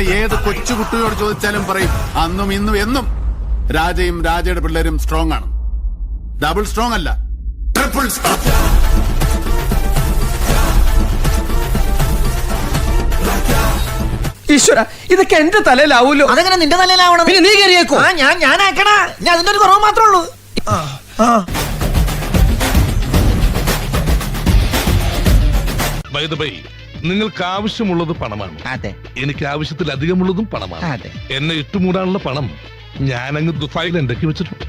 നിങ്ങളെ ഏത് കൊച്ചുകുട്ടിയോട് ചോദിച്ചാലും പറയും അന്നും ഇന്നും എന്നും രാജയും രാജയുടെ പിള്ളേരും സ്ട്രോങ് ആണ്. ഡബിൾ സ്ട്രോങ് അല്ല, ട്രിപ്പിൾ സ്ട്രോങ്. ഈശ്വര, ഇതൊക്കെ എന്റെ തലയിലാവൂലോ. അതെങ്ങനെ നിന്റെ തലയിലാവണം? പിന്നെ നീ കയറിയേക്കോ? ഞാൻ ആക്കണ. ഞാൻ അതിന്റെ ഒരു കുറവ് മാത്രമേ ഉള്ളൂ. നിങ്ങൾക്ക് ആവശ്യമുള്ളത് പണമാണ്. അതെ. എനിക്ക് ആവശ്യത്തിലധികമുള്ളതും പണമാണ്. അതെ. എന്നെ ഇട്ടുമൂടാനുള്ള പണം ഞാനങ്ങ് ദുബായിൽ ഉണ്ടാക്കി വെച്ചിട്ടുണ്ട്.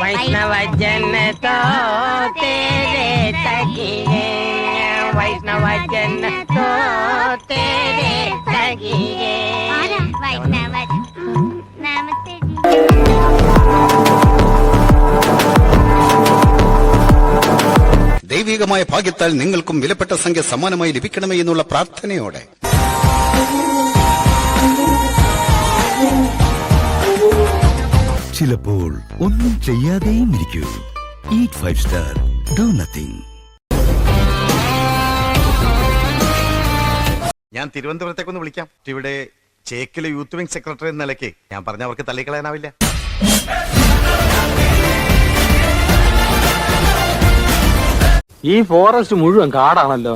वैष्णवजन तो तेरे तकिए, वैष्णवजन तो तेरे तकिए। वैष्णव नमस्ते जी। ദൈവികമായ ഭാഗ്യത്താൽ നിങ്ങൾക്കും വിലപ്പെട്ട സംഖ്യ സമ്മാനമായി ലഭിക്കണമേ എന്നുള്ള പ്രാർത്ഥനയോടെ ചിലപ്പോൾ ഒന്നും ചെയ്യാതെയും ഇരിക്കൂ. Eat 5 star, do nothing. ഞാൻ തിരുവനന്തപുരത്തേക്കൊന്ന് വിളിക്കാം. ഇവിടെ ചേക്കിലെ യൂത്ത് വിംഗ് സെക്രട്ടറി എന്ന നിലയ്ക്ക് ഞാൻ പറഞ്ഞവർക്ക് തള്ളിക്കളയാനാവില്ല. ഈ ഫോറസ്റ്റ് മുഴുവൻ കാടാണല്ലോ.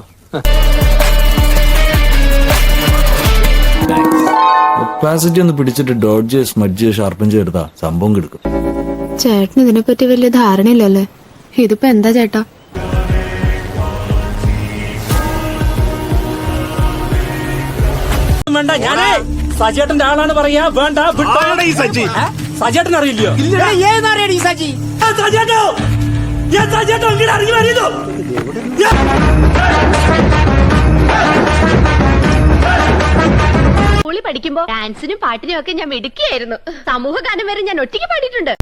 ഒപ്പാസിറ്റി ഒന്ന് പിടിച്ചിട്ട് ഡോഡ്ജ് സ്മഡ്ജ് ഷാർപ്പൻ ചെയ്തെടുത്താ സംഭവം കിടക്കും. ചേട്ടന് ഇതിനെപ്പറ്റി വലിയ ധാരണയില്ലല്ലേ. ഇതിപ്പോ എന്താ ചേട്ടാ? വേണ്ട, ഞാനേ സജേട്ടന്റെ ആളാണ് പറയാ. വേണ്ട, സജേട്ടൻ അറിയില്ലയോ? സ്കൂളിൽ പഠിക്കുമ്പോ ഡാൻസിനും പാട്ടിനും ഒക്കെ ഞാൻ മിടുക്കിയായിരുന്നു. സമൂഹ ഗാനം വരെ ഞാൻ ഒറ്റയ്ക്ക് പാടിയിട്ടുണ്ട്.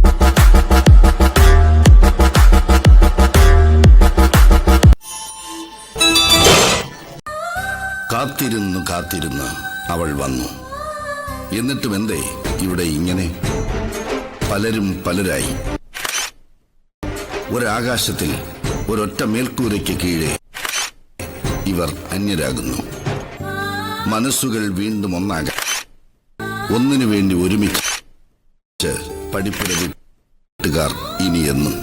കാത്തിരുന്നു കാത്തിരുന്ന് അവൾ വന്നു. എന്നിട്ടും എന്തേ ഇവിടെ ഇങ്ങനെ? പലരും പലരായി. ഒരാകാശത്തിൽ ഒരൊറ്റ മേൽക്കൂരയ്ക്ക് കീഴെ ഇവർ അന്യരാകുന്നു. മനസ്സുകൾ വീണ്ടും ഒന്നാകാൻ, ഒന്നിനു വേണ്ടി ഒരുമിച്ച് പഠിപ്പുര വീട്ടുകാർ ഇനിയെന്നും.